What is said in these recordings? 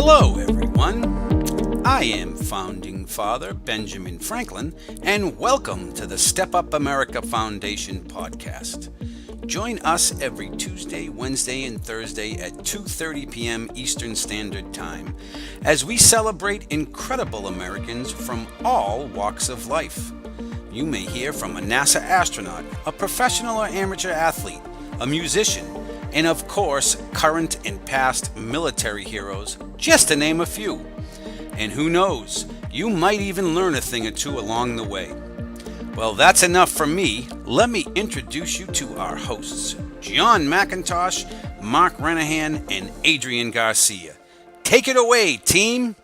Hello, everyone. I am Founding Father Benjamin Franklin, and welcome to the Step Up America Foundation podcast. Join us every Tuesday, Wednesday, and Thursday at 2:30 p.m. Eastern Standard Time as we celebrate incredible Americans from all walks of life. You may hear from a NASA astronaut, a professional or amateur athlete, a musician, and of course, current and past military heroes, just to name a few. And who knows, you might even learn a thing or two along the way. Well, that's enough from me. Let me introduce you to our hosts, John McIntosh, Mark Renahan, and Adrian Garcia. Take it away, team!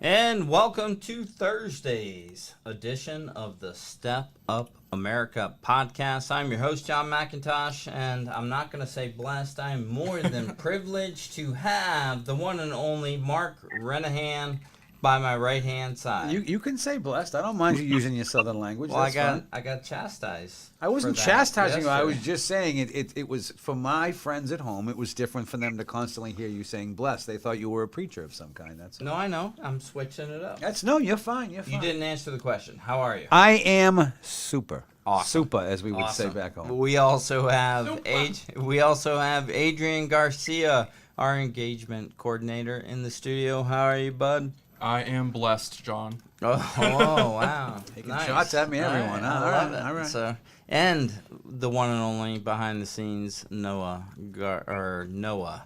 And welcome to Thursday's edition of the Step Up America podcast. I'm your host, John McIntosh, and I'm not going to say blessed. I'm more than privileged to have the one and only Mark Renahan by my right-hand side. You can say blessed. I don't mind you using your southern language. Well, That's I got chastised. I wasn't for that chastising you. I yesterday. was just saying it was for my friends at home. It was different for them to constantly hear you saying blessed. They thought you were a preacher of some kind. That's No, I know. I'm switching it up. You're fine. You're fine. You didn't answer the question. How are you? I am super. Awesome. Super, as we would Awesome. say back home. We also have Adrian Garcia, our engagement coordinator in the studio. How are you, bud? I am blessed, John. Oh, wow. Taking shots at me, everyone. All All right, right, all right. So, and the one and only behind the scenes, Noah, our Hello.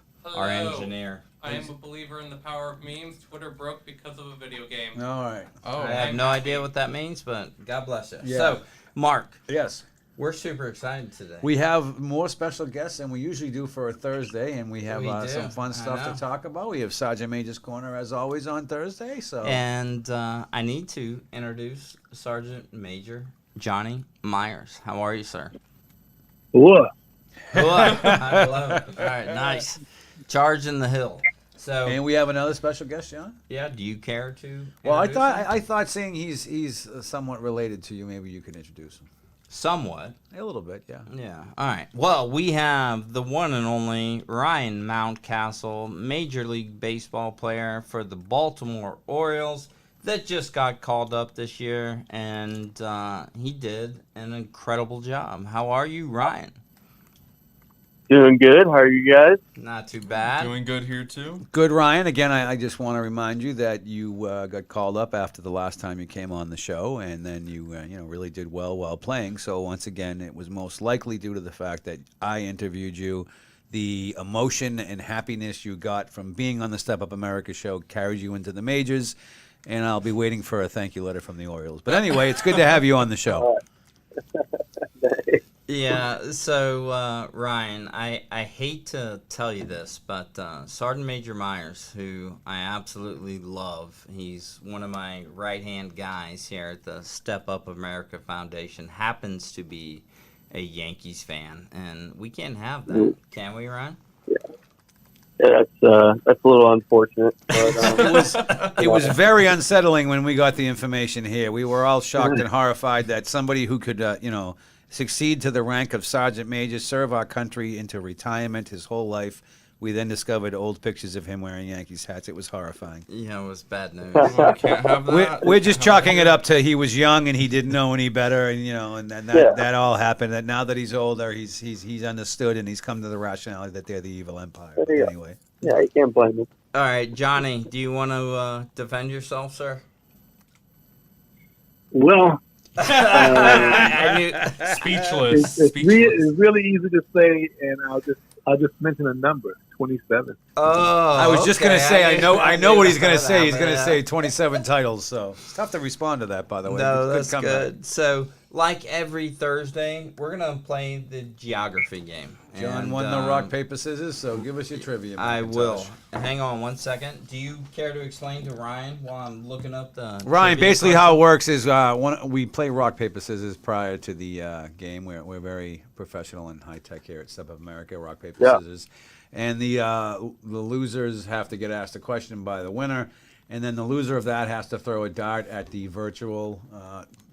engineer. I am a believer in the power of memes. Twitter broke because of a video game. All right. Oh, I have no idea what that means, but God bless you. Yeah. So, Mark, Yes. we're super excited today. We have more special guests than we usually do for a Thursday, and we have We do. some fun I stuff know. to talk about. We have Sergeant Major's Corner, as always, on Thursday. So. And I need to introduce Sergeant Major Johnny Myers. How are you, sir? What? What? I love it. All right, nice. Charging the hill. So, And we have another special guest, John. yeah, do you care to? Well, introduce him? I thought seeing he's somewhat related to you, maybe you could introduce him. Somewhat. A little bit, yeah. Yeah. All right. Well, we have the one and only Ryan Mountcastle, Major League Baseball player for the Baltimore Orioles, that just got called up this year, and he did an incredible job. How are you, Ryan? Doing good. How are you guys? Not too bad. Doing good here, too. Good, Ryan. Again, I just want to remind you that you got called up after the last time you came on the show, and then you really did well while playing. So once again, it was most likely due to the fact that I interviewed you. The emotion and happiness you got from being on the Step Up America show carried you into the majors, and I'll be waiting for a thank you letter from the Orioles. But anyway, it's good to have you on the show. Yeah, so Ryan, I hate to tell you this, but Sergeant Major Myers, who I absolutely love, he's one of my right-hand guys here at the Step Up America Foundation, happens to be a Yankees fan, and we can't have that, can we, Ryan? Yeah, that's a little unfortunate. But, It was very unsettling when we got the information here. We were all shocked and horrified that somebody who could, succeed to the rank of Sergeant Major, serve our country into retirement his whole life. We then discovered old pictures of him wearing Yankees hats. It was horrifying. Yeah, it was bad news. I can't have that. We're just chalking it up to he was young and he didn't know any better, and that all happened. And now that he's older, he's understood and he's come to the rationality that they're the evil empire. But Yeah. anyway, yeah, you can't blame me. All right, Johnny, do you want to defend yourself, sir? Well, I knew. Speechless. it's Speechless. really easy to say, and I'll just mention a number: 27. Oh, I was just gonna say I know what he's gonna say. He's gonna Yeah. say 27 titles. So it's tough to respond to that, by the way. No, Good that's comeback. good. So, like every Thursday, we're gonna play the geography game. John And, won the rock paper scissors, so give us your trivia. I McIntosh. will. Hang on one second. Do you care to explain to Ryan while I'm looking up the Ryan, trivia basically question? how it works is we play rock, paper, scissors prior to the game. We're very professional and high-tech here at Step Up America, rock, paper, Yeah. scissors. And the losers have to get asked a question by the winner, and then the loser of that has to throw a dart at the virtual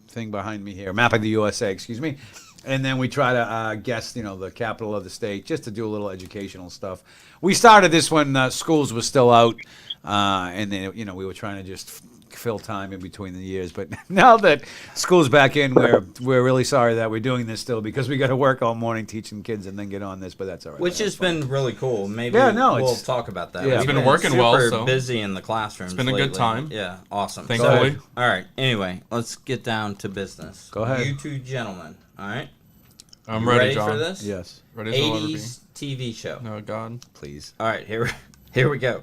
thing behind me here, map of the USA, excuse me. And then we try to guess, the capital of the state, just to do a little educational stuff. We started this when schools were still out, and then we were trying to just fill time in between the years. But now that school's back in, we're really sorry that we're doing this still, because we got to work all morning teaching kids and then get on this. But that's all right. Which has been really cool. Maybe we'll talk about that. Yeah. It's been working well. Super busy in the classrooms. It's been a good lately. time. Yeah, awesome. Thankfully. All right. Anyway, let's get down to business. Go ahead. You two gentlemen. All right. I'm You ready, John. for this? Yes, Ready as I'll ever be. 80s TV show. No, God. please. All right, here we go.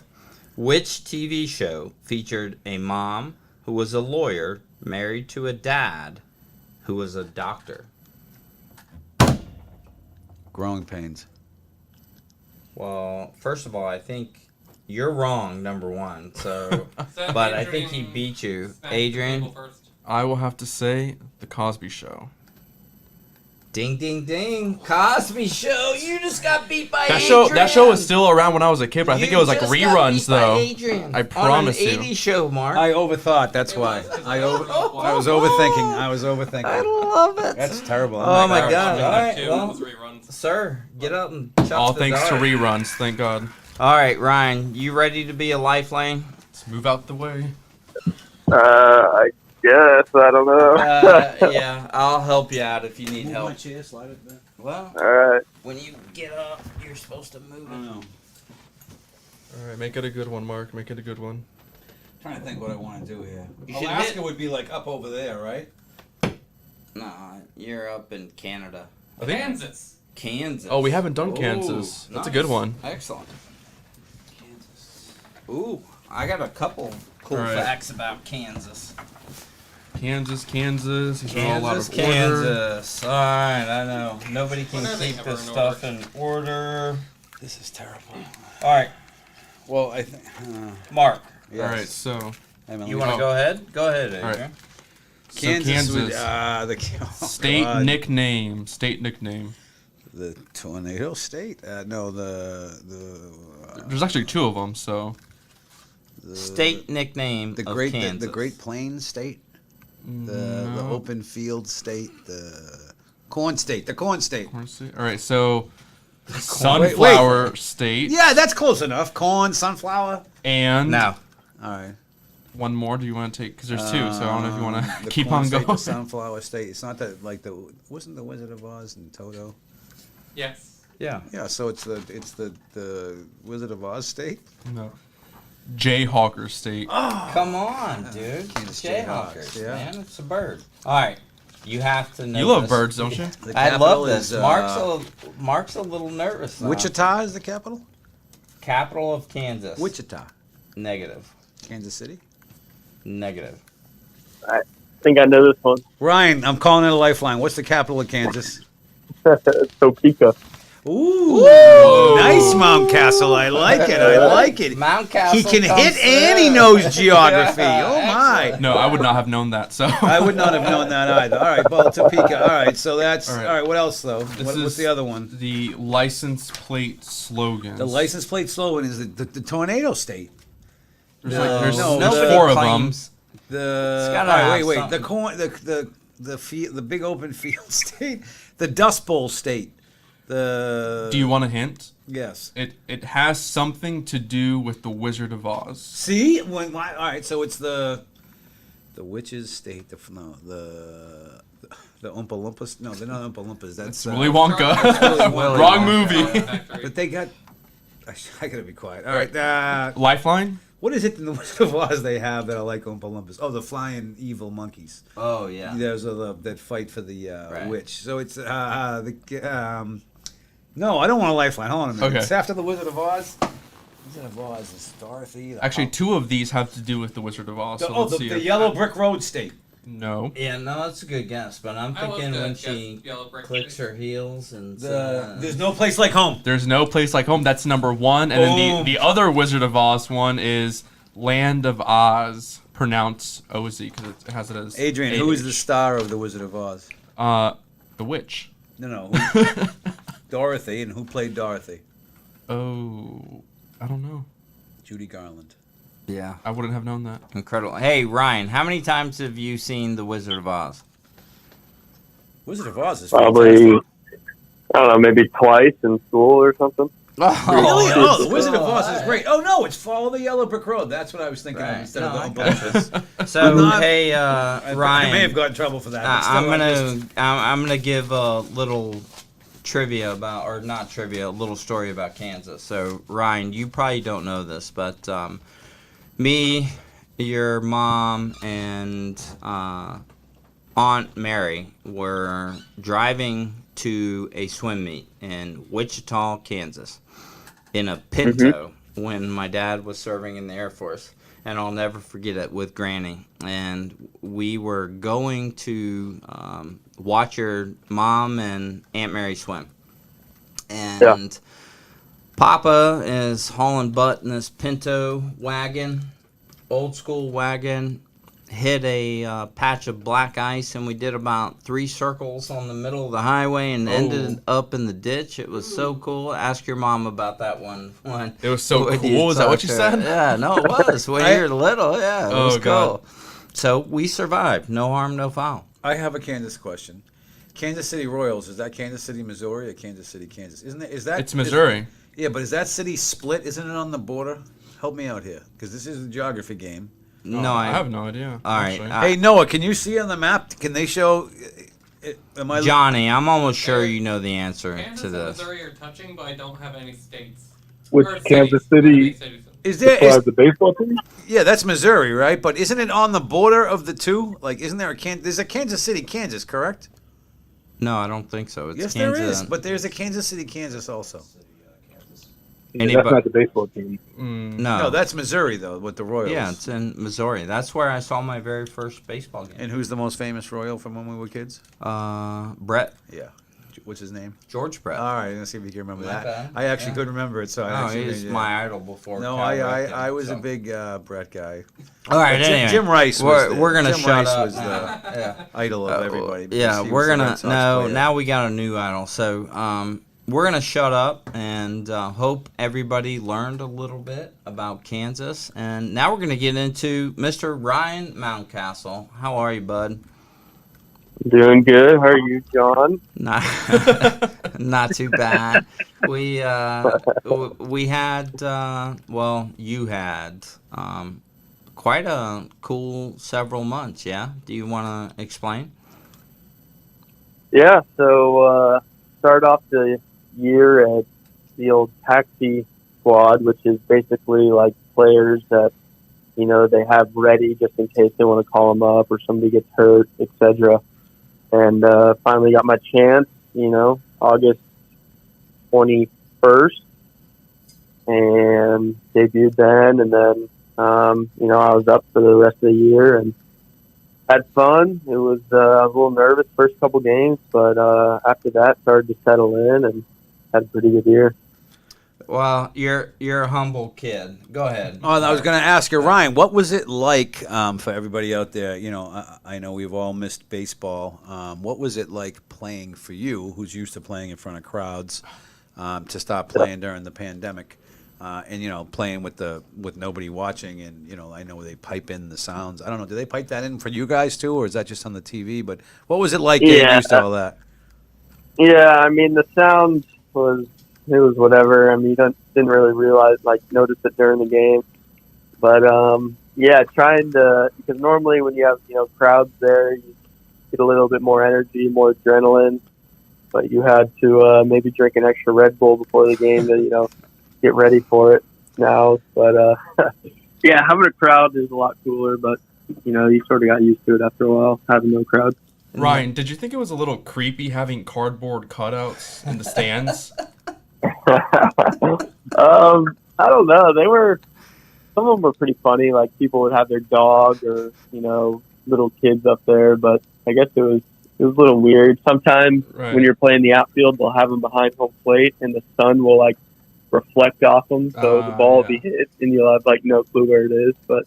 Which TV show featured a mom who was a lawyer married to a dad who was a doctor? Growing pains. Well, first of all, I think you're wrong, number one. So, So but I think he Adrian beat you, smacked Adrian. the table first. I will have to say The Cosby Show. Ding, ding, ding! Cosby Show. You just got beat by That Adrian. show was still around when I was a kid, but I think it was like You just got reruns beat by though. Adrian I promise on an you. 80s show, Mark. I overthought. That's It why. was, 'cause I I was overthinking. I was overthinking. I love it. That's terrible. Oh my gosh. God. All right, Two well, was reruns. sir, get up and chop All the thanks to dart. reruns, thank God. All right, Ryan, you ready to be a lifeline? Let's move out the way. I guess. I don't know. Yeah, I'll help you out if you need help. chair, slide it back. Well, All right. when you get up, you're supposed to move I it. know. All right, make it a good one, Mark. Make it a good one. Trying to think what I want to do here. You should Alaska hit- would be like up over there, right? Nah, you're up in Canada. I think. Kansas. Kansas. Oh, we haven't done Ooh, Kansas. That's a nice. good one. Excellent. Ooh, I got a couple cool All right. facts about Kansas. Kansas. These are all out of order. Kansas. All right, I know. Nobody can When are they keep ever this in stuff in order. This is terrible. All right, Well, I think. Mark, Yes. All right, so you want to Oh. go ahead? Go ahead, Adrian. All right. Kansas. Would, Kansas. oh, State God. nickname. State nickname. The Tornado State? No, the There's actually two of them, so. State nickname the of Great Kansas. the Great Plains State, the No. Open Field State, the Corn State, the Corn State. Corn State. All right, so Wait, Sunflower State. Yeah, that's close enough. Corn, sunflower. And No. All right. one more. Do you want to take? Because there's two, so I don't know if you want The to keep Corn on State, going. The Sunflower State. It's not that like wasn't the Wizard of Oz and Toto? Yes. Yeah. Yeah, so it's the Wizard of Oz State. No. Jayhawker State. Come on, dude. Kansas Jayhawkers, Jayhawks, yeah. man. It's a bird. All right. You have to know You love this. birds, don't you? The I capital love this. is, Mark's a little nervous now. Wichita is the capital. Capital of Kansas. Wichita, Negative. Kansas City. Negative. I think I know this one. Ryan, I'm calling it a lifeline. What's the capital of Kansas? Topeka. Ooh, nice Mountcastle. I like it. I like it. Mountcastle. He can comes hit and he through. knows geography. Yeah, Oh my! No, I would not have known that. So I would not have known that either. All right, well, Topeka. All right, so that's all All right. right. What else though? This What's is the other one? The license plate slogans. The license plate slogan is the Tornado State. There's No, Nobody four of them. claims. The It's gotta all right, have wait. something. The corn, the big open field state, the Dust Bowl state. The Do you want a hint? Yes. It has something to do with the Wizard of Oz. See, all right. So it's the witches state. The Oompa Loompas. No, they're not Oompa Loompas. That's Willy Wonka. Willy Wonka. Wrong movie. Factory. But they got. I gotta be quiet. All right. Lifeline. What is it in the Wizard of Oz they have that are like Oompa Loompas? Oh, the flying evil monkeys. Oh, yeah. There's that fight for the Right. witch. So it's no, I don't want a lifeline. Hold on a minute. Okay. It's after the Wizard of Oz. Wizard of Oz is Dorothy. Actually, two of these have to do with the Wizard of Oz. So let's see. the if- Yellow Brick Road state. No. Yeah, no, that's a good guess, but I'm I was thinking gonna when guess she Yellow Brick clicks City. her heels and There's no place like home. There's no place like home. That's number one. And then Boom. the other Wizard of Oz one is Land of Oz. Pronounce Oz because it has it as Adrian, who is the star of the Wizard of Oz? the witch. No. Dorothy, and who played Dorothy? Oh, I don't know. Judy Garland. Yeah, I wouldn't have known that. incredible. Hey, Ryan, how many times have you seen The Wizard of Oz? Wizard of Oz is Probably, fantastic. I don't know, maybe twice in school or something. Really? Oh, Oh, the Wizard of Oz is great. Oh no, it's Follow the Yellow Brick Road. That's what I was thinking of Right. instead No, of I Don't got Believe Us. So not- hey, I Ryan, may have got in trouble for that. But still, I'm gonna give a little trivia about, or not trivia, a little story about Kansas. So Ryan, you probably don't know this, but me, your mom, and Aunt Mary were driving to a swim meet in Wichita, Kansas, in a Pinto when my dad was serving in the Air Force. And I'll never forget it, with Granny. And we were going to watch your mom and Aunt Mary swim. And Papa is hauling butt in this Pinto wagon, old school wagon, hit a patch of black ice, and we did about 3 circles on the middle of the highway and ended up in the ditch. It was so cool. Ask your mom about that one. It was so when cool. Is that what you talk to her. said? Yeah, no, it was. When you were little, yeah, it Oh, was cool. God. So we survived. No harm, no foul. I have a Kansas question. Kansas City Royals, is that Kansas City, Missouri, or Kansas City, Kansas? Isn't it? Is that? It's Missouri. Yeah, but is that city split? Isn't it on the border? Help me out here, because this is a geography game. No, I have no idea. All right, actually. Hey Noah, can you see on the map? Can they show? Am I? Johnny, I'm almost sure you know the answer Kansas to and this. Missouri are touching, but I don't have any states. Which Or Kansas cities. I City mean cities. Is there? as the baseball team? Yeah, that's Missouri, right? But isn't it on the border of the two? Like, isn't there a There's a Kansas City, Kansas, correct? No, I don't think so. It's Yes, Kansas. there is. But there's a Kansas City, Kansas also. Yeah, Anybody- that's not the baseball team. No, that's Missouri though, with the Royals. Yeah, it's in Missouri. That's where I saw my very first baseball game. And who's the most famous Royal from when we were kids? Brett, Yeah. What's his name? George Brett. All right, let's see if you can remember Not that. bad. I actually Yeah. couldn't remember it, so I Oh, actually he was yeah. my idol before. No, Cal I Ripken, was a so. big Brett guy. All right, Jim- anyway, Jim Rice was We're gonna Jim shut Rice up. was the yeah. idol of everybody. because Yeah, he we're was the gonna Red Sox no. player. Now we got a new idol, so we're gonna shut up and hope everybody learned a little bit about Kansas. And now we're gonna get into Mr. Ryan Mountcastle. How are you, bud? Doing good. How are you, John? Not, not too bad. We had well, you had quite a cool several months. Yeah. Do you want to explain? Yeah, so start off the year at the old taxi squad, which is basically like players that, you know, they have ready just in case they want to call them up or somebody gets hurt, etc. And finally got my chance, you know, August 21st, and debuted then. And then, you know, I was up for the rest of the year and had fun. It was I was a little nervous first couple games, but after that started to settle in and had a pretty good year. Well, you're a humble kid. Go ahead. Oh, I was going to ask you, Ryan, what was it like for everybody out there? You know, I know we've all missed baseball. What was it like playing for you, who's used to playing in front of crowds, to stop playing during the pandemic, and you know, playing with nobody watching? And you know, I know they pipe in the sounds. I don't know, do they pipe that in for you guys too, or is that just on the TV? But what was it like getting used to all that? Yeah, I mean the sound was whatever. I mean, you didn't really realize, notice it during the game. But, yeah, trying to, because normally when you have, you know, crowds there, you get a little bit more energy, more adrenaline. But you had to maybe drink an extra Red Bull before the game to, you know, get ready for it now. But, yeah, having a crowd is a lot cooler. But, you know, you sort of got used to it after a while, having no crowd. Ryan, did you think it was a little creepy having cardboard cutouts in the stands? I don't know. Some of them were pretty funny. Like people would have their dog or, you know, little kids up there, but I guess it was a little weird. Sometimes when you're playing the outfield, they'll have them behind home plate and the sun will reflect off them. So the ball will be hit and you'll have no clue where it is. But,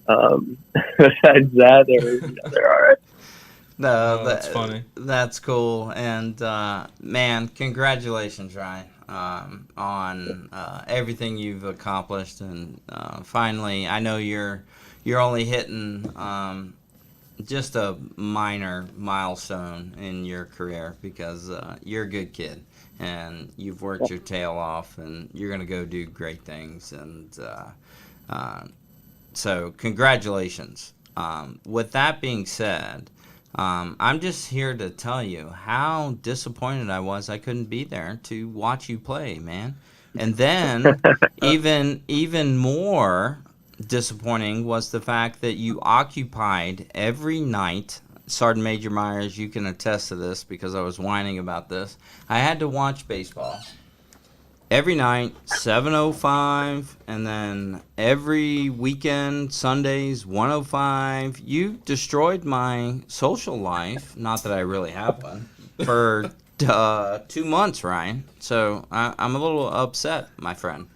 besides that, they're all right. No, that's funny. That's cool. And man, congratulations, Ryan, on everything you've accomplished. And finally, I know you're only hitting just a minor milestone in your career because you're a good kid and you've worked your tail off and you're going to go do great things. And so congratulations. With that being said, I'm just here to tell you how disappointed I was I couldn't be there to watch you play, man. And then even more disappointing was the fact that you occupied every night. Sergeant Major Myers, you can attest to this because I was whining about this. I had to watch baseball every night, 7:05, and then every weekend, Sundays, 1:05. You destroyed my social life. Not that I really have one for 2 months, Ryan. So I'm a little upset, my friend.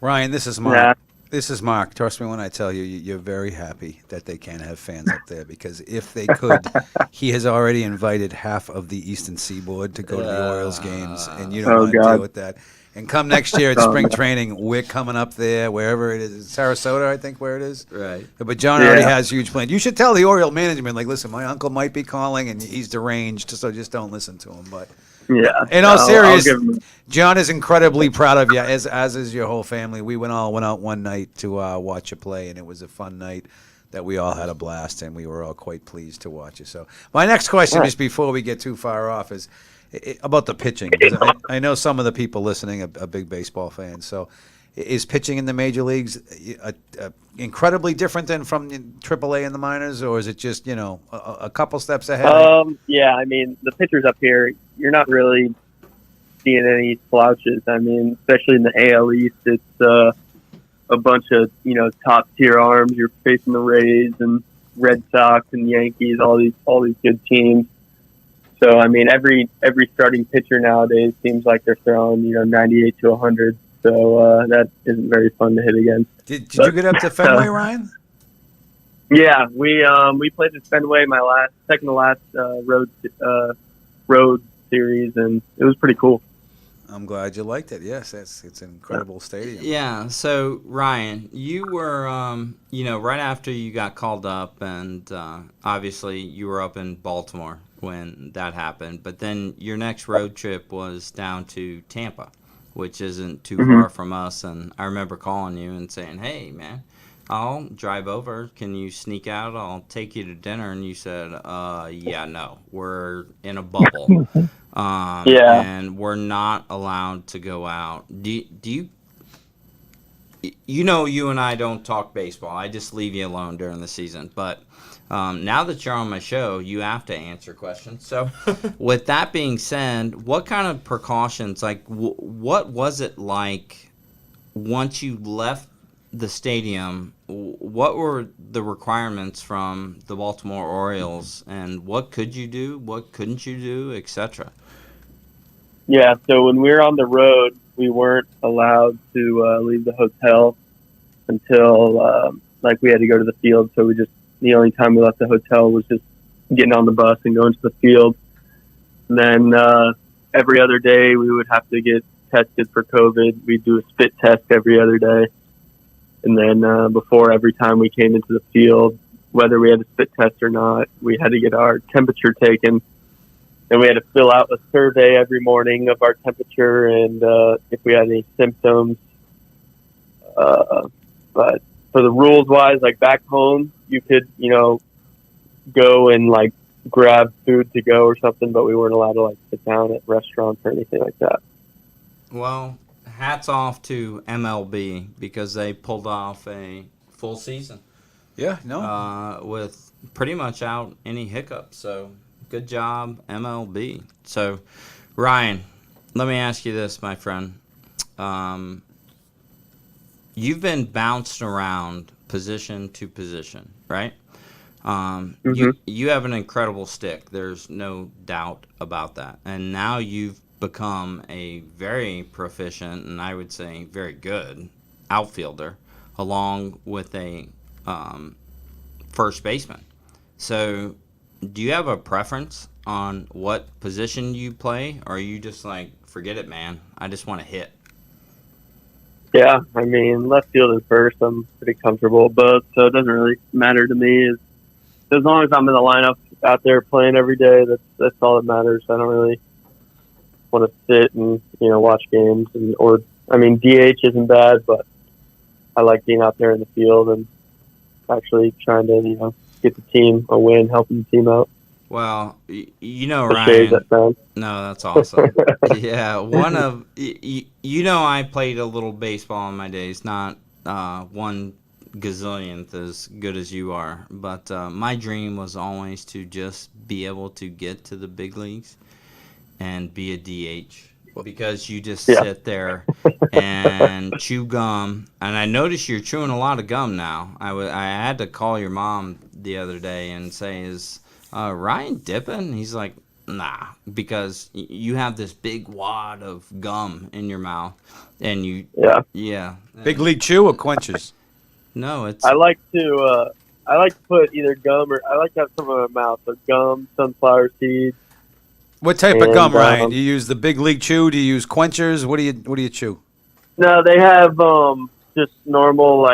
Ryan, this is Mark. Yeah. This is Mark. Trust me when I tell you, you're very happy that they can't have fans up there because if they could, he has already invited half of the Eastern Seaboard to go to the Orioles games, and you don't Oh, want to God. deal with that. And come next year at Oh, spring no. training, we're coming up there, wherever it is. Sarasota, I think, where it is. Right. But John already Yeah. has huge plans. You should tell the Oriole management, like, listen, my uncle might be calling, and he's deranged, so just don't listen to him. But Yeah. in all I'll serious, give him- John is incredibly proud of you, as is your whole family. We went out one night to watch you play, and it was a fun night that we all had a blast, and we were all quite pleased to watch you. So my next question, just before we get too far off, is about the pitching. 'Cause I know some of the people listening are big baseball fans. So is pitching in the major leagues incredibly different than from AAA in the minors, or is it just, a couple steps ahead? Yeah, I mean, the pitchers up here, you're not really seeing any slouches. I mean, especially in the AL East, it's a bunch of, top tier arms. You're facing the Rays and Red Sox and Yankees, all these good teams. So, I mean, every starting pitcher nowadays seems like they're throwing, 98 to 100. So that isn't very fun to hit against. Did you get up to Fenway, Ryan? Yeah, we played at Fenway my second to last road series, and it was pretty cool. I'm glad you liked it. Yes, it's an incredible stadium. Yeah. So Ryan, you were, right after you got called up, and obviously you were up in Baltimore when that happened. But then your next road trip was down to Tampa, which isn't too far from us. And I remember calling you and saying, "Hey, man, I'll drive over. Can you sneak out? I'll take you to dinner." And you said, yeah, no, we're in a bubble. Yeah. And we're not allowed to go out. Do you, you and I don't talk baseball. I just leave you alone during the season. But now that you're on my show, you have to answer questions. So with that being said, what kind of precautions, like what was it like once you left the stadium? What were the requirements from the Baltimore Orioles, and what could you do, what couldn't you do, etc.? Yeah, so when we were on the road, we weren't allowed to leave the hotel until we had to go to the field. So the only time we left the hotel was just getting on the bus and going to the field. And then every other day we would have to get tested for COVID. We'd do a spit test every other day. And then before every time we came into the field, whether we had a spit test or not, we had to get our temperature taken. And we had to fill out a survey every morning of our temperature and if we had any symptoms. But for the rules wise, like back home, you could, go and grab food to go or something, but we weren't allowed to sit down at restaurants or anything like that. Well, hats off to MLB because they pulled off a full season. Yeah, no. With pretty much out any hiccups. So good job, MLB. So, Ryan, let me ask you this, my friend. You've been bounced around position to position, right? You have an incredible stick. There's no doubt about that. And now you've become a very proficient, and I would say very good, outfielder, along with a first baseman. So do you have a preference on what position you play, or are you just forget it, man, I just want to hit? Yeah, I mean, left field and first, I'm pretty comfortable both, so it doesn't really matter to me. as long as I'm in the lineup out there playing every day, that's all that matters. I don't really want to sit and watch games DH isn't bad, but I like being out there in the field and actually trying to get the team a win, helping the team out. Well, Shades Ryan. that sound. No, that's awesome. Yeah, I played a little baseball in my days, not one gazillionth as good as you are, but my dream was always to just be able to get to the big leagues and be a DH, because you just sit there and chew gum. And I notice you're chewing a lot of gum now. I had to call your mom the other day and say, is Ryan dipping? He's like, nah, because you have this big wad of gum in your mouth, and yeah. Big league chew or quenchers? No, it's. I like to put either gum or I like to have some in my mouth. So gum, sunflower seeds. What type of gum, Ryan? Do you use the big league chew? Do you use quenchers? What do you chew? No, they have just normal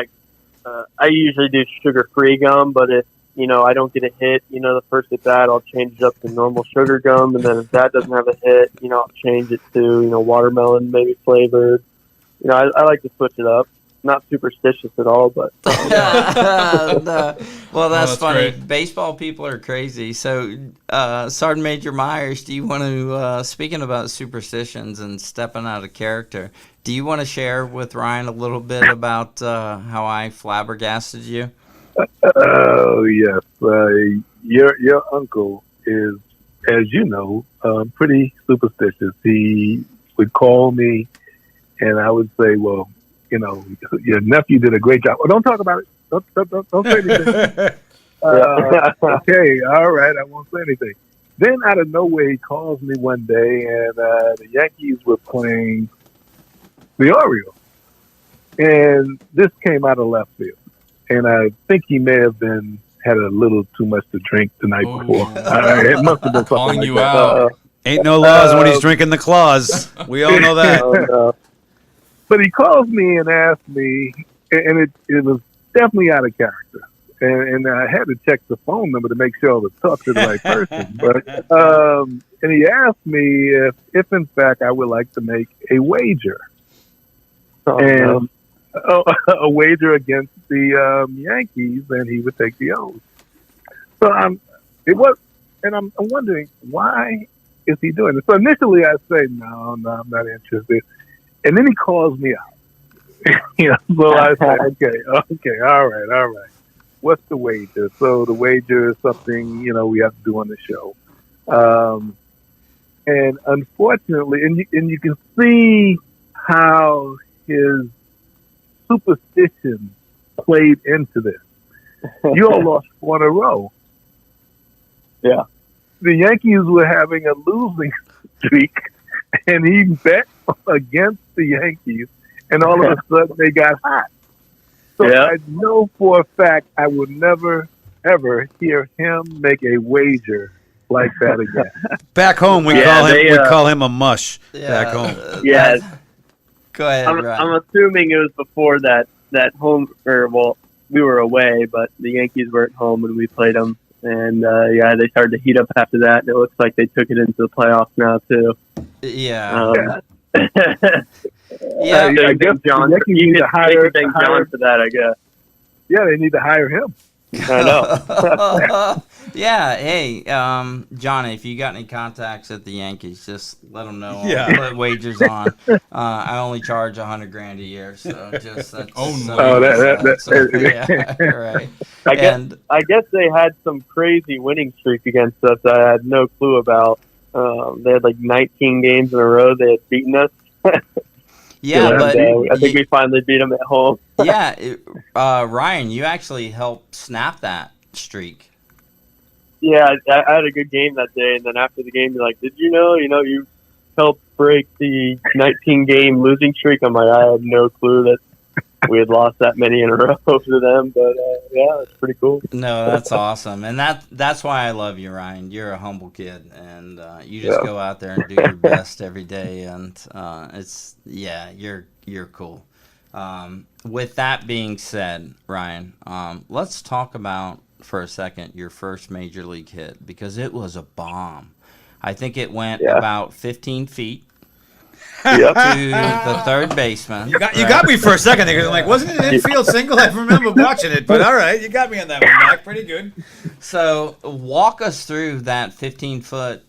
I usually do sugar-free gum, but if I don't get a hit, the first at bat, I'll change it up to normal sugar gum, and then if that doesn't have a hit, I'll change it to watermelon maybe flavored. I like to switch it up. Not superstitious at all, but Well, that's funny. Great. Baseball people are crazy. So, Sergeant Major Myers, do you want to, speaking about superstitions and stepping out of character, do you want to share with Ryan a little bit about how I flabbergasted you? Oh yes, your uncle is, as you know, pretty superstitious. He would call me, and I would say, "Well, your nephew did a great job." Oh, don't talk about it. Don't say anything. Okay, all right, I won't say anything. Then out of nowhere, he calls me one day, and the Yankees were playing the Orioles, and this came out of left field. And I think he may have had a little too much to drink the night before. It must have been something Calling like you that. out. Ain't no laws when he's drinking the claws. We all know that. no. But he calls me and asks me, and it was definitely out of character. And I had to check the phone number to make sure I was talking to the right person. But and he asked me if in fact I would like to make a wager. A wager against the Yankees, and he would take the O's. So I'm wondering, why is he doing this? So initially I say, no, I'm not interested. And then he calls me out. So I say, okay, all right. What's the wager? So the wager is something, we have to do on the show. And unfortunately, and you can see how his superstition played into this. You all lost 4 in a row. Yeah. The Yankees were having a losing streak, and he bet against the Yankees, and all of a sudden they got hot. So I know for a fact I would never, ever hear him make a wager like that again. Back home, we call him a mush. Back home. Go ahead, Ryan. I'm assuming it was before that home, we were away, but the Yankees were at home when we played them. And, they started to heat up after that, and it looks like they took it into the playoffs now, too. Yeah. I guess John, the Yankees need to hire John for that, I guess. Yeah, they need to hire him. I know. Yeah, hey, Johnny, if you got any contacts at the Yankees, just let them know. Yeah. I'll put wagers on. I only charge $100,000 a year, so just that's. Right. I guess they had some crazy winning streak against us. I had no clue about. They had 19 games in a row they had beaten us. Yeah, but I think we finally beat them at home. Ryan, you actually helped snap that streak. Yeah, I had a good game that day, and then after the game, you're like, "Did you know? You helped break the 19-game losing streak." I'm like, I had no clue that we had lost that many in a row to them, but it's pretty cool. No, that's awesome, and that's why I love you, Ryan. You're a humble kid, and you just go out there and do your best every day, and you're cool. With that being said, Ryan, let's talk about for a second your first major league hit because it was a bomb. I think it went Yeah. about 15 feet Yep. to the third baseman. You got me for a second there. 'Cause I'm like, wasn't it an infield single? I remember watching it, but all right, you got me on that one, Mac. Pretty good. So walk us through that 15-foot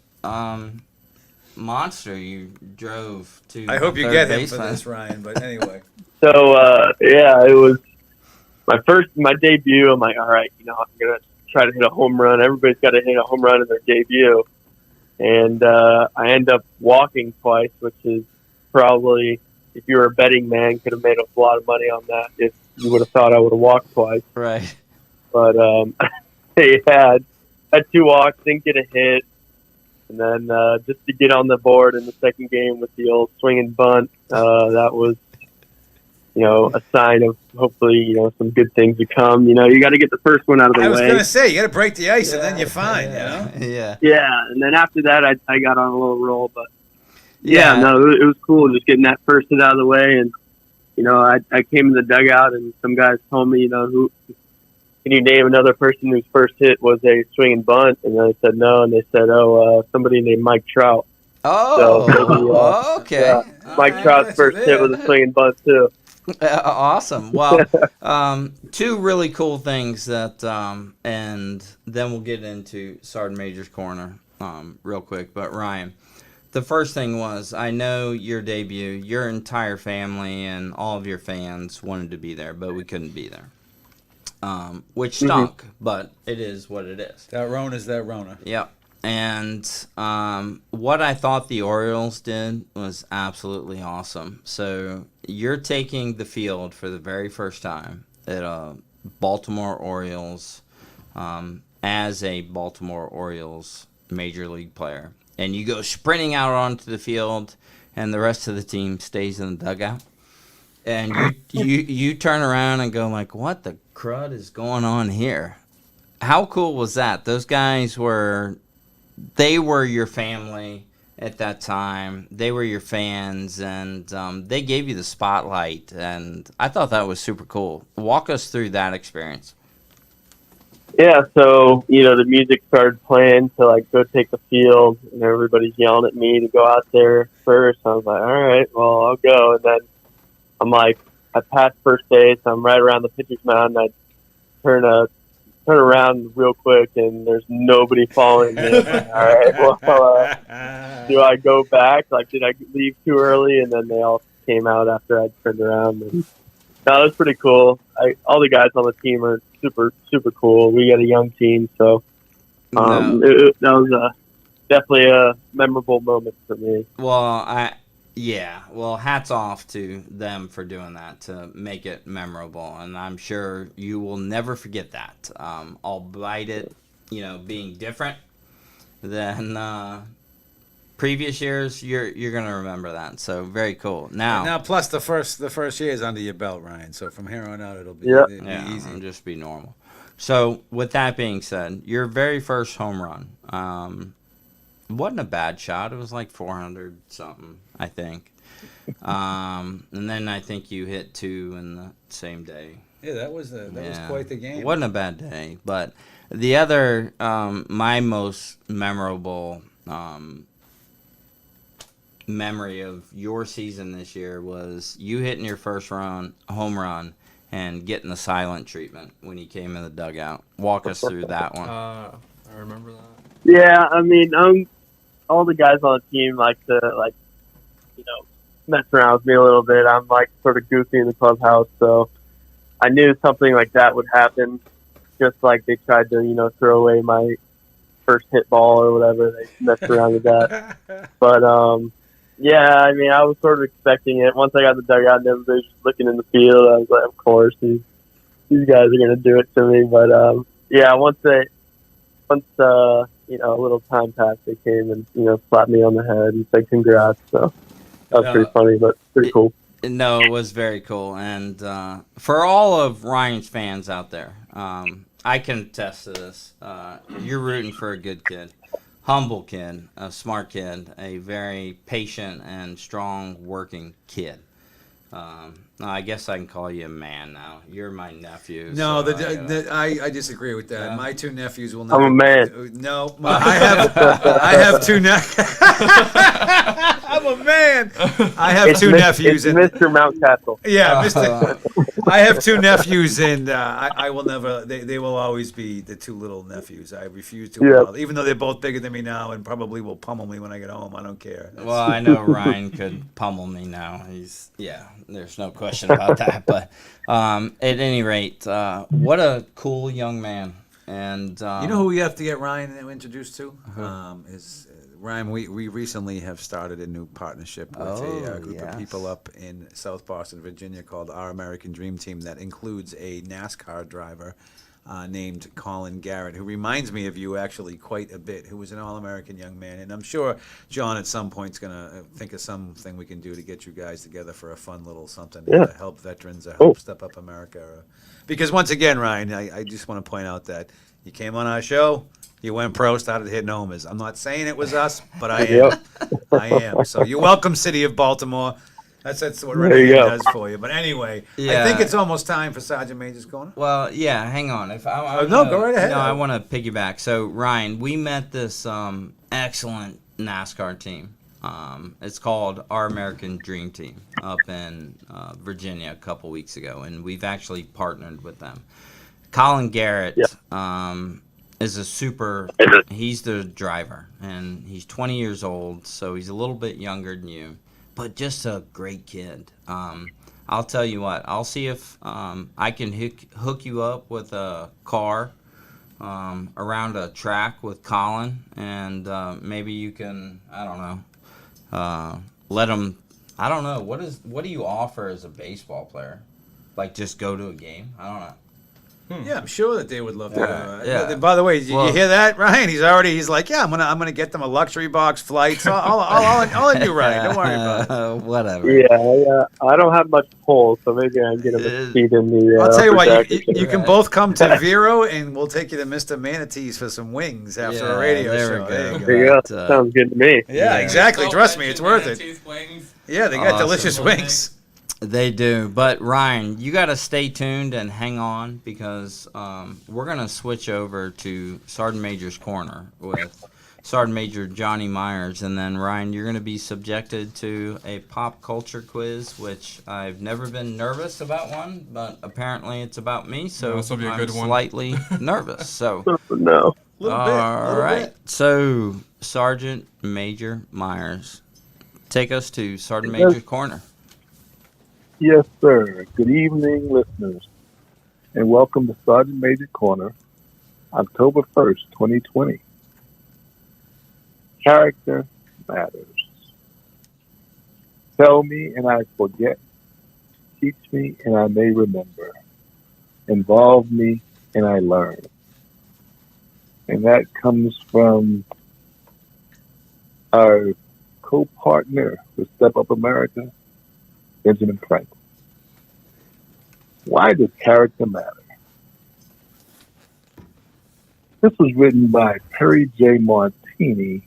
monster you drove to. I hope the you third get him baseman. for this, Ryan. But anyway, So yeah, it was my debut. I'm like, all right, I'm gonna try to hit a home run. Everybody's got to hit a home run in their debut, and I end up walking twice, which is probably, if you were a betting man, could have made a lot of money on that if you would have thought I would have walked twice. Right. But they had 2 walks, didn't get a hit, and then just to get on the board in the second game with the old swing and bunt, that was, a sign of hopefully, some good things to come. You got to get the first one out of the way. I was gonna say you got to break the ice and then you're fine. Yeah. Yeah, and then after that, I got on a little roll, but no, it was cool just getting that first hit out of the way, and I came in the dugout and some guys told me, who can you name another person whose first hit was a swing and bunt, and I said no, and they said, somebody named Mike Trout. Oh, okay. Yeah, Mike Trout's first hit was a swing and bunt too. Awesome. Well, 2 really cool things that, and then we'll get into Sergeant Major's corner real quick. But Ryan, the first thing was, I know your debut, your entire family and all of your fans wanted to be there, but we couldn't be there, which stunk, but it is what it is. That Rona's that Rona. Yep. And what I thought the Orioles did was absolutely awesome. So you're taking the field for the very first time at a Baltimore Orioles as a Baltimore Orioles major league player. And you go sprinting out onto the field, and the rest of the team stays in the dugout. And you turn around and go like, what the crud is going on here? How cool was that? Those guys were your family at that time. They were your fans, and they gave you the spotlight, and I thought that was super cool. Walk us through that experience. Yeah, so, the music started playing to, go take the field, and everybody's yelling at me to go out there first. I was like, all right, well, I'll go. And then I'm like, I passed first base. I'm right around the pitcher's mound, and I turn around real quick, and there's nobody following me. All right, well, do I go back? Did I leave too early? And then they all came out after I turned around. And, no, it was pretty cool. All the guys on the team are super, super cool. We got a young team, so that was definitely a memorable moment for me. Well, hats off to them for doing that to make it memorable, and I'm sure you will never forget that. Albeit it, being different than previous years, you're gonna remember that. So very cool. Now plus the first year is under your belt, Ryan. So from here on out, it'll be Yep. it'll be easy. It'll just be normal. So with that being said, your very first home run wasn't a bad shot. It was like 400 something, I think. And then I think you hit 2 in the same day. Yeah, that was quite the game. It wasn't a bad day, but the other my most memorable memory of your season this year was you hitting your first home run and getting the silent treatment when you came in the dugout. Walk us through that one. I remember that. Yeah, I mean, all the guys on the team like to mess around with me a little bit. I'm sort of goofy in the clubhouse, so I knew something like that would happen. Just like they tried to throw away my first hit ball or whatever, they messed around with that. But yeah, I mean, I was sort of expecting it. Once I got in the dugout and everybody was just looking in the field, I was like, of course, these guys are gonna do it to me. But yeah, once a little time passed, they came and slapped me on the head and said congrats. So that was pretty funny, but pretty cool. No, it was very cool. And for all of Ryan's fans out there, I can attest to this. You're rooting for a good kid, humble kid, a smart kid, a very patient and strong working kid. No, I guess I can call you a man now. You're my nephew. No, so I gotta- I disagree with that. Yeah. My two nephews will I'm never. a man. No, I have two nephews. I'm a man. I have two nephews, It's and Mr. Mountcastle. yeah, Mister. I have two nephews, and I will never. They will always be the two little nephews. I refuse to Yeah. allow, even though they're both bigger than me now, and probably will pummel me when I get home. I don't care. That's- Well, I know Ryan could pummel me now. There's no question about that. But at any rate, what a cool young man. And You know who we have to get Ryan introduced to? Is Ryan? We recently have started a new partnership with a group of people up in South Boston, Virginia, called Our American Dream Team. That includes a NASCAR driver named Colin Garrett, who reminds me of you actually quite a bit. Who was an All-American young man, and I'm sure John at some point is gonna think of something we can do to get you guys together for a fun little something Yeah. to help veterans or help Step Up America. Because once again, Ryan, I just want to point out that you came on our show, you went pro, started hitting homers. I'm not saying it was us, but I am. Yep. I am. So you're welcome, City of Baltimore. That's what There you Renegade go. does for you. But anyway, I Yeah. think it's almost time for Sergeant Major's Corner. Well, yeah, hang on. If I No, go right ahead. No, I want to piggyback. So, Ryan, we met this excellent NASCAR team. It's called Our American Dream Team up in Virginia a couple weeks ago, and we've actually partnered with them. Colin Garrett is a super. He's the driver, and he's 20 years old, so he's a little bit younger than you, but just a great kid. I'll tell you what. I'll see if I can hook you up with a car around a track with Colin, and maybe you can. I don't know. Let him. I don't know. What do you offer as a baseball player? Like just go to a game? I don't know. Yeah, I'm sure that they would love to. Yeah. By the way, did you Well- hear that, Ryan? He's like, yeah, I'm gonna get them a luxury box flights. I'll let you Ryan. Don't worry about it. Whatever. Yeah, I don't have much pull, so maybe I can get him a seat in the. I'll tell you upper what, deck or you something. can both come to Vero, and we'll take you to Mr. Manatee's for some wings after a radio there show. we There you go. go. There you go. But, Sounds good to me. Yeah, exactly. Oh, Trust me, it's worth it. manatees, wings. Yeah, they got Awesome. delicious wings. They do. But Ryan, you got to stay tuned and hang on because we're going to switch over to Sergeant Major's Corner with Sergeant Major Johnny Myers. And then, Ryan, you're going to be subjected to a pop culture quiz, which I've never been nervous about one, but apparently it's about me. So This will be a I'm good one. slightly nervous. So, No. all right. So, Sergeant Major Myers, take us to Sergeant Major's Corner. Yes, sir. Good evening, listeners, and welcome to Sergeant Major Corner, October 1st, 2020. Character matters. Tell me and I forget. Teach me and I may remember. Involve me and I learn. And that comes from our co-partner with Step Up America, Benjamin Franklin. Why does character matter? This was written by Perry J. Martini,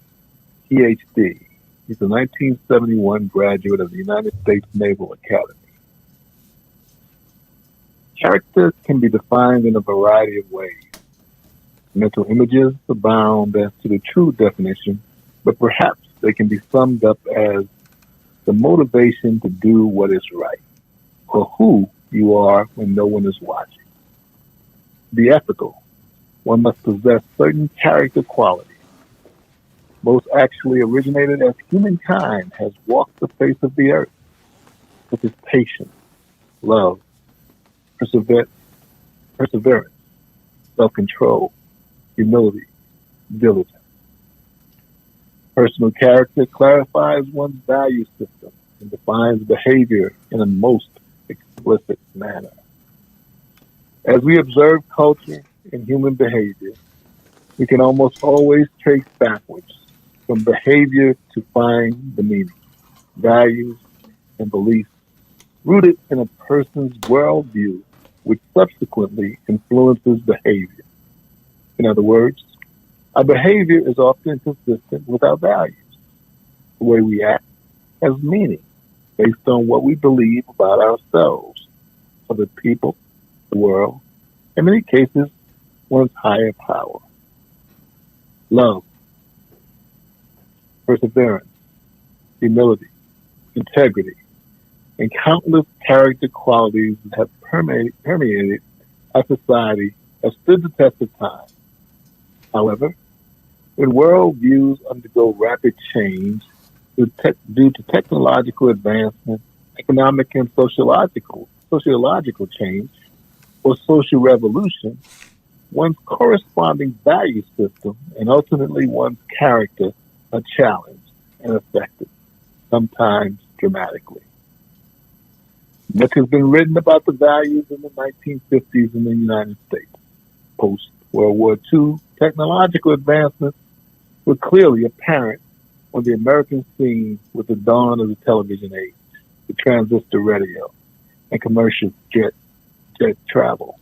Ph.D. He's a 1971 graduate of the United States Naval Academy. Character can be defined in a variety of ways. Mental images abound as to the true definition, but perhaps they can be summed up as the motivation to do what is right, or who you are when no one is watching. Be ethical. One must possess certain character qualities. Most actually originated as humankind has walked the face of the earth, such as patience, love, perseverance, self-control, humility, diligence. Personal character clarifies one's value system and defines behavior in a most explicit manner. As we observe culture and human behavior, we can almost always trace backwards from behavior to find the meaning, values, and beliefs rooted in a person's worldview, which subsequently influences behavior. In other words, our behavior is often consistent with our values. The way we act has meaning, based on what we believe about ourselves, other people, the world, in many cases, one's higher power. Love, perseverance, humility, integrity, and countless character qualities that have permeated our society have stood the test of time. However, when world views undergo rapid change due to technological advancement, economic and sociological change, or social revolution, one's corresponding value system and ultimately one's character are challenged and affected, sometimes dramatically. Much has been written about the values in the 1950s in the United States. Post World War II, technological advancements were clearly apparent on the American scene with the dawn of the television age, the transistor radio, and commercial jet travel.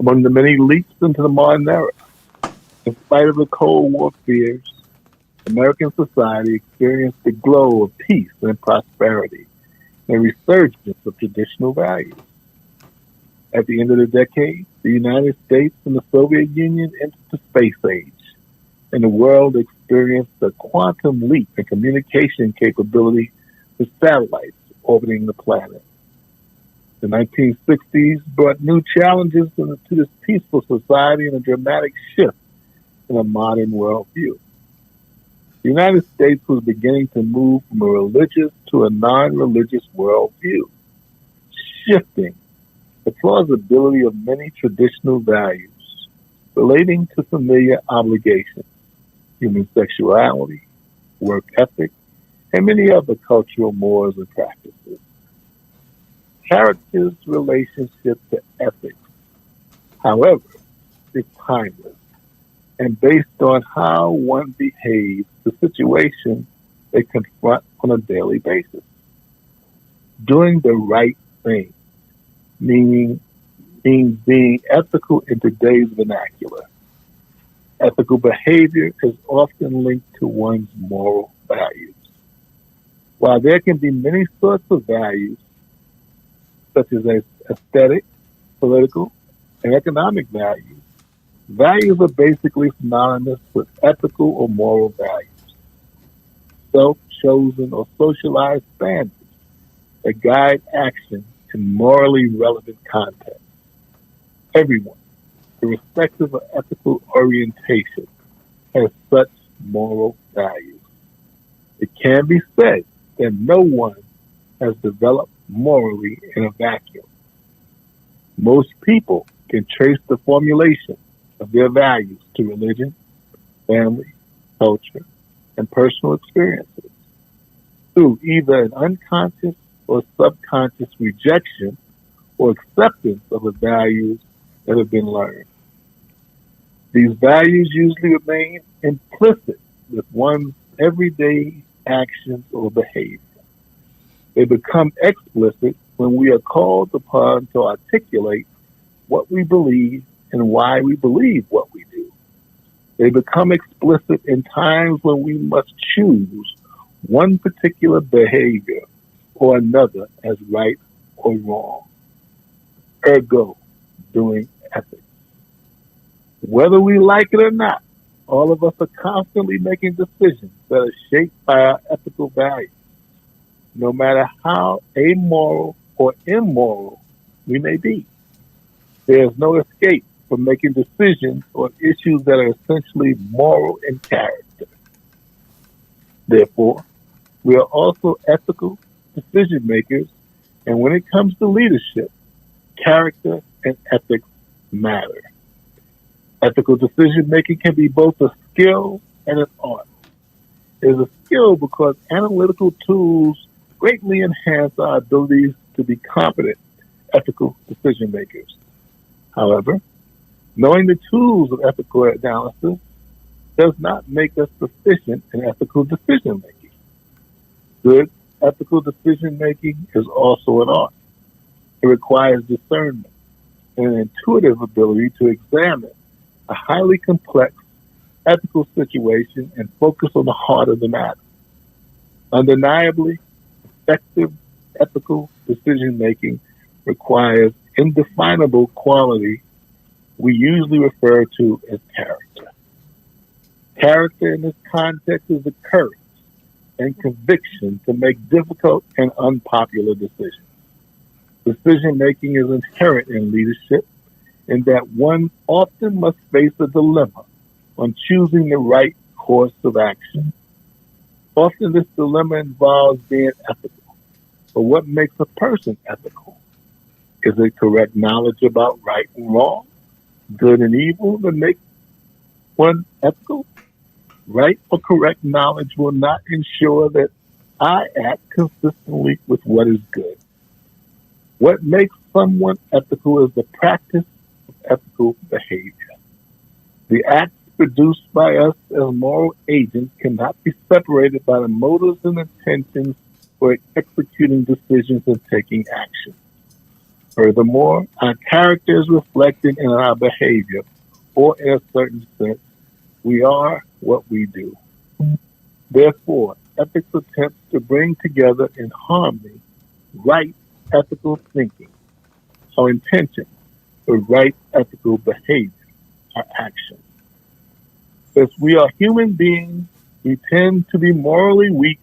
Among the many leaps into the modern era, in spite of the Cold War fears, American society experienced the glow of peace and prosperity and resurgence of traditional values. At the end of the decade, the United States and the Soviet Union entered the space age, and the world experienced a quantum leap in communication capability with satellites orbiting the planet. The 1960s brought new challenges to this peaceful society and a dramatic shift in a modern worldview. The United States was beginning to move from a religious to a non-religious worldview, shifting the plausibility of many traditional values relating to familiar obligations, human sexuality, work ethic, and many other cultural mores and practices. Character's relationship to ethics, however, is timeless and based on how one behaves the situation they confront on a daily basis. Doing the right thing means being ethical in today's vernacular. Ethical behavior is often linked to one's moral values. While there can be many sorts of values, such as aesthetic, political, and economic values, values are basically synonymous with ethical or moral values, self-chosen or socialized standards that guide action in morally relevant context. Everyone, irrespective of ethical orientation, has such moral values. It can be said that no one has developed morally in a vacuum. Most people can trace the formulation of their values to religion, family, culture, and personal experiences through either an unconscious or subconscious rejection or acceptance of the values that have been learned. These values usually remain implicit with one's everyday actions or behavior. They become explicit when we are called upon to articulate what we believe and why we believe what we do. They become explicit in times when we must choose one particular behavior or another as right or wrong. Ergo, doing ethics. Whether we like it or not, all of us are constantly making decisions that are shaped by our ethical values, no matter how amoral or immoral we may be. There is no escape from making decisions on issues that are essentially moral in character. Therefore, we are also ethical decision makers, and when it comes to leadership, character and ethics matter. Ethical decision making can be both a skill and an art. It is a skill because analytical tools greatly enhance our abilities to be competent ethical decision makers. However, knowing the tools of ethical analysis does not make us proficient in ethical decision making. Good ethical decision making is also an art. It requires discernment and an intuitive ability to examine a highly complex ethical situation and focus on the heart of the matter. Undeniably, effective ethical decision making requires indefinable quality we usually refer to as character. Character in this context is the courage and conviction to make difficult and unpopular decisions. Decision making is inherent in leadership in that one often must face a dilemma on choosing the right course of action. Often this dilemma involves being ethical. But what makes a person ethical? Is it correct knowledge about right and wrong, good and evil that make one ethical? Right or correct knowledge will not ensure that I act consistently with what is good. What makes someone ethical is the practice of ethical behavior. The acts produced by us as moral agents cannot be separated by the motives and intentions for executing decisions and taking action. Furthermore, our character is reflected in our behavior, or in a certain sense, we are what we do. Therefore, ethics attempts to bring together in harmony right ethical thinking, our intention, with right ethical behavior, our actions. As we are human beings, we tend to be morally weak,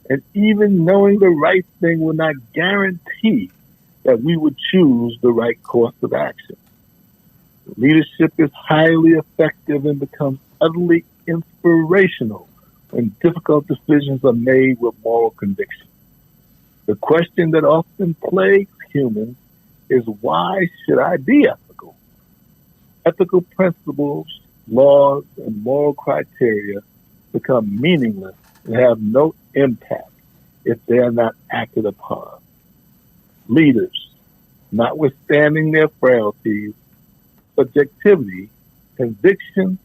and even knowing the right thing will not guarantee that we would choose the right course of action. Leadership is highly effective and becomes utterly inspirational when difficult decisions are made with moral conviction. The question that often plagues humans is, why should I be ethical? Ethical principles, laws, and moral criteria become meaningless and have no impact if they are not acted upon. Leaders, notwithstanding their frailties, subjectivity, conviction,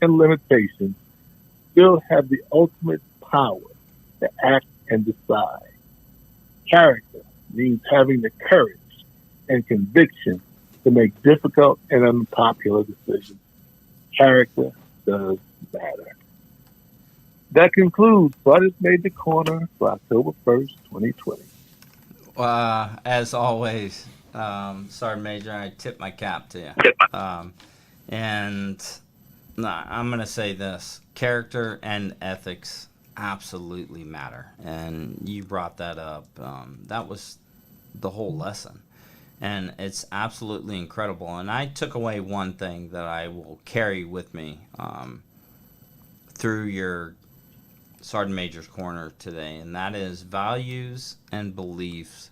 and limitations, still have the ultimate power to act and decide. Character means having the courage and conviction to make difficult and unpopular decisions. Character does matter. That concludes Butters Made the Corner for October 1st, 2020. As always, Sergeant Major, I tip my cap to you. And I'm going to say this. Character and ethics absolutely matter. And you brought that up. That was the whole lesson. And it's absolutely incredible. And I took away one thing that I will carry with me through your Sergeant Major's Corner today, and that is values and beliefs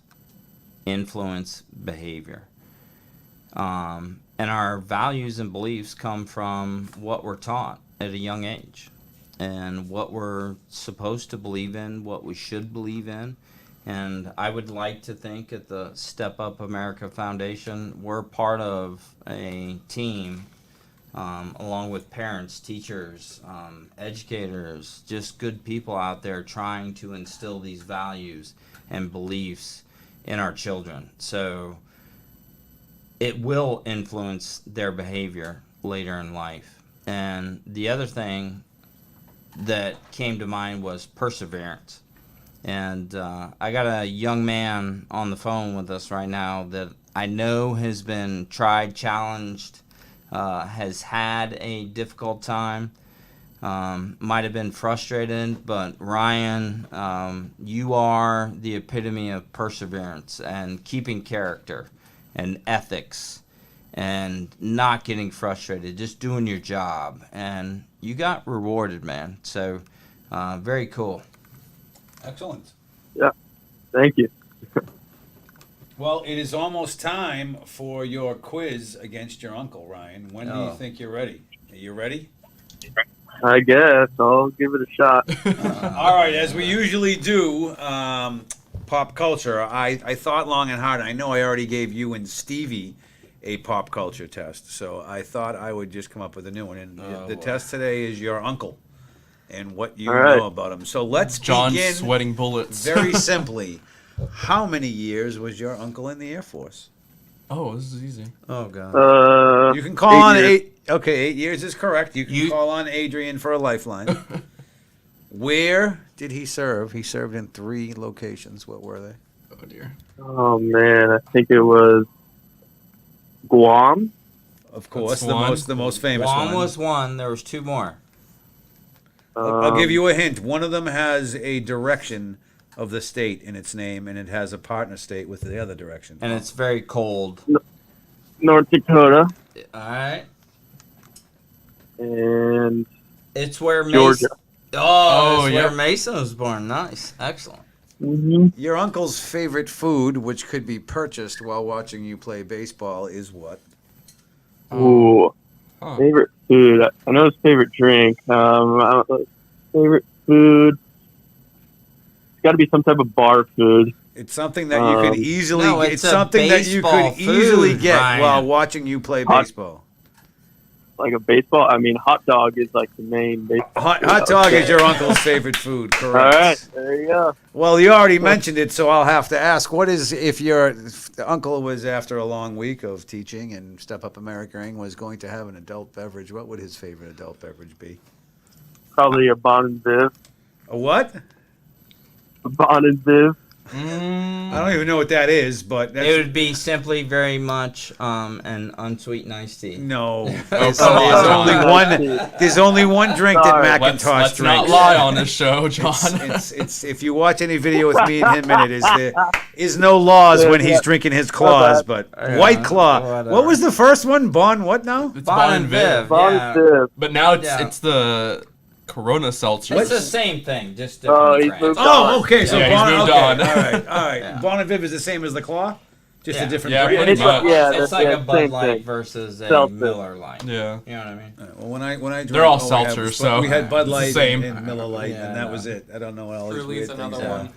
influence behavior. And our values and beliefs come from what we're taught at a young age and what we're supposed to believe in, what we should believe in. And I would like to think at the Step Up America Foundation, we're part of a team along with parents, teachers, educators, just good people out there trying to instill these values and beliefs in our children. So it will influence their behavior later in life. And the other thing that came to mind was perseverance. And I got a young man on the phone with us right now that I know has been tried, challenged, has had a difficult time, might have been frustrated, but Ryan, you are the epitome of perseverance and keeping character and ethics and not getting frustrated, just doing your job. And you got rewarded, man. So very cool. Excellent. Yeah, thank you. Well, it is almost time for your quiz against your uncle, Ryan. When do you think you're ready? Are you ready? I guess I'll give it a shot. All right, as we usually do, pop culture. I thought long and hard. I know I already gave you and Stevie a pop culture test, so I thought I would just come up with a new one. And the test today is your uncle and what you know about him. So let's John's begin sweating bullets. very simply. How many years was your uncle in the Air Force? Oh, this is easy. Oh, God. You can call on years. 8. Okay, 8 years is correct. You can call on Adrian for a lifeline. Where did he serve? He served in 3 locations. What were they? Oh dear. Oh man, I think it was Guam. Of course, That's one. the most famous Guam one. was one. There was 2 more. I'll give you a hint. One of them has a direction of the state in its name, and it has a partner state with the other direction. And it's very cold. North Dakota, All right. and It's where Georgia. Mason. Oh, it's yeah. where Mason was born. Nice. Excellent. Your uncle's favorite food, which could be purchased while watching you play baseball, is what? Ooh, Huh. favorite food. I know his favorite drink. I don't know. Favorite food. It's got to be some type of bar food. It's something that you could easily. No, it's it's a something that you baseball could easily food, get Ryan. while watching you play Hot- baseball. Like a baseball. I mean, hot dog is like the main baseball. Hot dog is your uncle's favorite food, correct? All right, there you go. Well, you already mentioned it, so I'll have to ask: what is if the uncle was after a long week of teaching and Step Up America was going to have an adult beverage? What would his favorite adult beverage be? Probably a Bon and Viv. A what? A Bon and Viv. I don't even know what that is, but that's, It would be simply very much an unsweetened iced tea. no. Oh, There's come on. only one. There's only one drink that Sorry. Macintosh Let's not drinks. lie on this show, John. It's if you watch any video with me and him in it, there is no laws when he's drinking his claws, but Yeah, White Claw. whatever. What was the first one? Bon what now? It's Bon and Viv. Bon Yeah. and Viv. But now it's Yeah. it's the Corona seltzer. It's the same thing, just Oh, different he's brands. moved Oh, okay. So Yeah, he's Bon. moved Okay, on. all right, all right. Yeah. Bon and Viv is the same as the Claw, just a Yeah. different Yeah, brand. pretty It's much. like, yeah, It's that's, like yeah, a Bud same Light thing. versus a Seltzer. Miller Light. Yeah. You know what I mean? Well, when I drank, They're all we had seltzers, was- so we had Bud it's the Light same. and Miller Light, Yeah, and that no. was it. I don't know all these Release weird another things. one.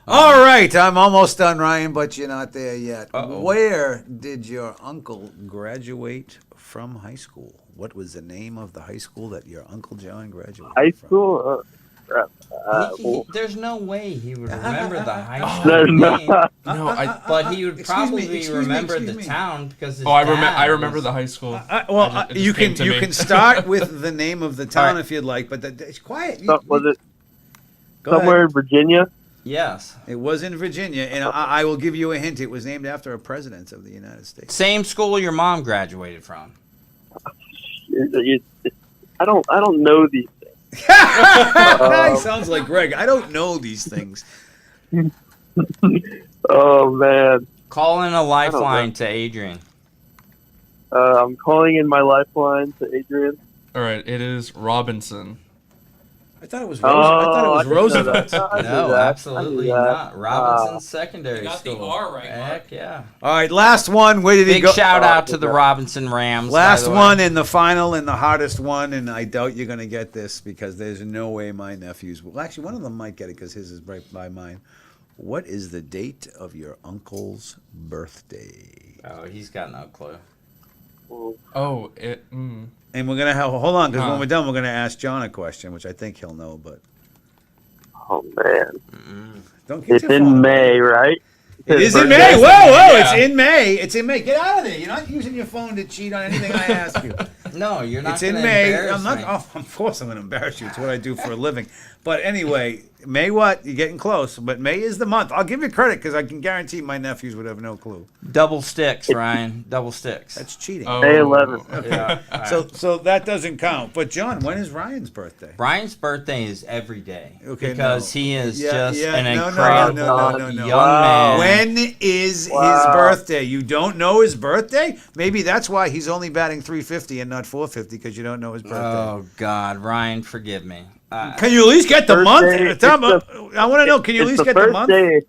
All right, I'm almost done, Ryan, but you're not there yet. Uh-oh. Where did your uncle graduate from high school? What was the name of the high school that your Uncle John graduated High from? school? There's no way he would remember the high There's school no- name, No, I but he would probably excuse me, remember excuse the me. town because his I dad remember was- the high school. Well, It just you came can to you me. can start with the name of the town right. if you'd like, but it's quiet. Was it Go ahead. somewhere in Virginia? Yes. It was in Virginia, and I will give you a hint. It was named after a president of the United States. Same school your mom graduated from. I don't know these things. He sounds like Greg. I don't know these things. Oh man, Call in a know. lifeline to Adrian. I'm calling in my lifeline to Adrian. All right, it is Robinson. I thought it was. Oh, I thought it was I didn't know Roosevelt. that. I knew No, that. absolutely I knew that. not. Robinson Secondary You got the School. R right, Mark. Heck yeah. All right, last one. Where did he Big go? shout out to good the job. Robinson Rams. by Last the way. one in the final and the hardest one, and I doubt you're going to get this because there's no way my nephews will. Actually, one of them might get it because his is right by mine. What is the date of your uncle's birthday? Oh, he's got no clue. Oh, it. Mm. And we're going to have, hold on, because when Huh. we're done, we're going to ask John a question, which I think he'll know, but Oh man, don't get it's your in phone. May, right? It is His in May. birthday? Whoa, Yeah. it's in May. It's in May. Get out of there. You're not using your phone to cheat on anything I ask you. No, you're not. It's in gonna May. embarrass I'm not. me. Oh, of course, I'm going to embarrass you. It's what I do for a living. But anyway, May what? You're getting close. But May is the month. I'll give you credit because I can guarantee my nephews would have no clue. Double sticks, Ryan. Double sticks. That's cheating. Oh. May 11th. Yeah. all right. So that doesn't count. But John, when is Ryan's birthday? Ryan's birthday is every day. Okay, because no. he is Yeah, just yeah, an no, no, incredible no. young Wow. man. When is his Wow. birthday? You don't know his birthday? Maybe that's why he's only batting 350 and not 450 because you don't know his birthday. Oh God, Ryan, forgive me. Can you at least get the Birthday, month? I want to know. Can you at It's least the get the first month? day.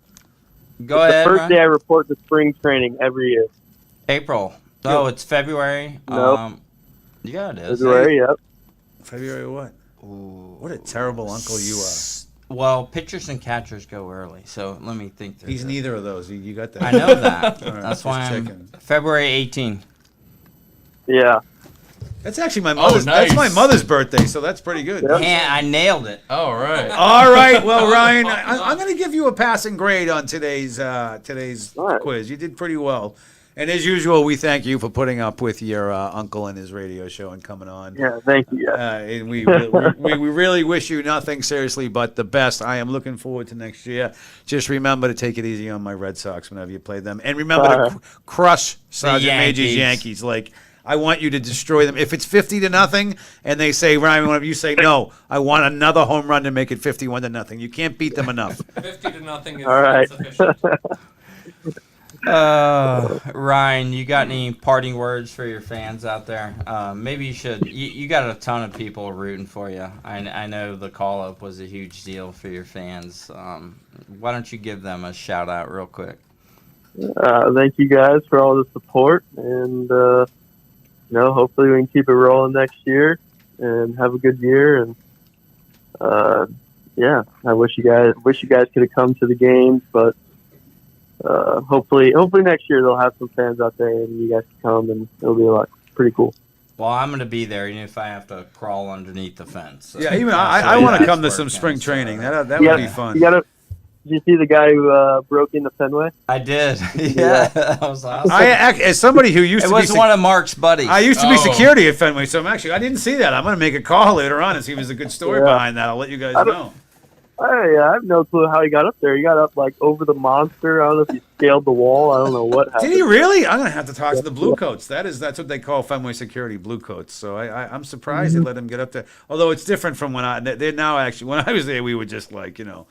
Go The ahead. first Ryan. day I report to spring training every year. April. Oh, it's February. Nope. Yeah, it is. February, yep. February what? Ooh. What a terrible uncle you are. Well, pitchers and catchers go early, so let me think through He's this. neither of those. You got that. I know that. All right, That's just why I'm checking. February 18. Yeah. That's actually my mother's. That's my nice. mother's birthday, so that's pretty good. Yep. Man, I nailed it. All right. All right, well, Ryan, I'm going to give you a passing grade on today's All right. quiz. You did pretty well, And as usual, we thank you for putting up with your uncle and his radio show and coming on. Yeah, thank you. Yeah. And we really wish you nothing seriously but the best. I am looking forward to next year. Just remember to take it easy on my Red Sox whenever you play them, and remember to crush Sergeant Major's Yankees. Like, I want you to destroy them. If it's 50-0, and they say, Ryan, whenever you say no, I want another home run to make it 51-0. You can't beat them enough. 50-0 is All right. insufficient. Ryan, you got any parting words for your fans out there? Maybe you should. You got a ton of people rooting for you. I know the call up was a huge deal for your fans. Why don't you give them a shout out real quick? Thank you guys for all the support, and hopefully we can keep it rolling next year and have a good year. And I wish you guys could have come to the games, but. Hopefully next year they'll have some fans out there and you guys can come and it'll be pretty cool. Well, I'm going to be there even if I have to crawl underneath the fence. So Yeah, even I want to come to some spring training. That would be fun. Did you see the guy who broke into Fenway? I did. Yeah, that was awesome. As somebody who used It to was be one of Mark's buddies. I used to be security at Fenway, so I didn't see that. I'm going to make a call later on and see if there's a good story behind that. I'll let you guys know. I have no clue how he got up there. He got up over the monster. I don't know if he scaled the wall. I don't know what happened. Did he really? I'm gonna have to talk to the Blue Coats. That's what they call Fenway security, Blue Coats. So I'm surprised they let him get up there. Although it's different from when they're now actually when I was there, we were just a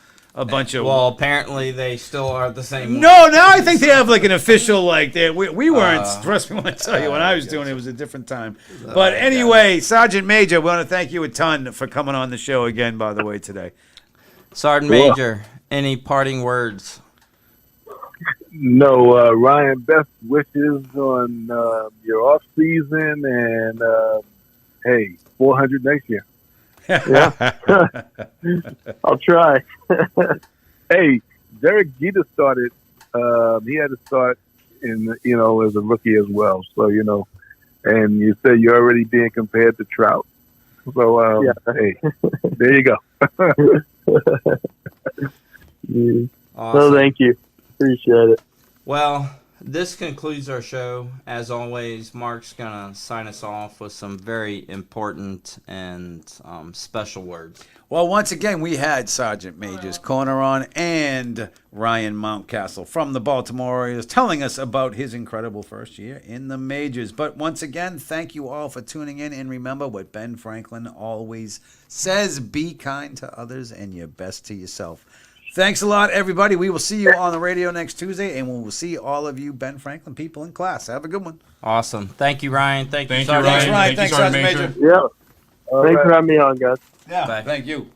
bunch of. Well, apparently they still are the same. No, now I think they have an official we weren't. Trust me when I tell you, when I was doing it was a different time. But anyway, Sergeant Major, we want to thank you a ton for coming on the show again. By the way, today. Sergeant Major, any parting words? No, Ryan, best wishes on your off season, and hey, 400 next year. Yeah, I'll try. Hey, Derek Jeter started. He had to start as a rookie as well. So and you said you're already being compared to Trout. So hey, there you go. Awesome. So thank you. Appreciate it. Well, this concludes our show. As always, Mark's going to sign us off with some very important and special words. Well, once again, we had Sergeant Major's Corner on and Ryan Mountcastle from the Baltimore Orioles telling us about his incredible first year in the majors. But once again, thank you all for tuning in. And remember what Ben Franklin always says, be kind to others and your best to yourself. Thanks a lot, everybody. We will see you on the radio next Tuesday, and we will see all of you Ben Franklin people in class. Have a good one. Awesome. Thank you, Ryan. Thank you, Thank you, Sergeant. Ryan. Thanks, Sergeant Major. Yeah. Thanks for having me on, guys. Yeah, Bye. thank you.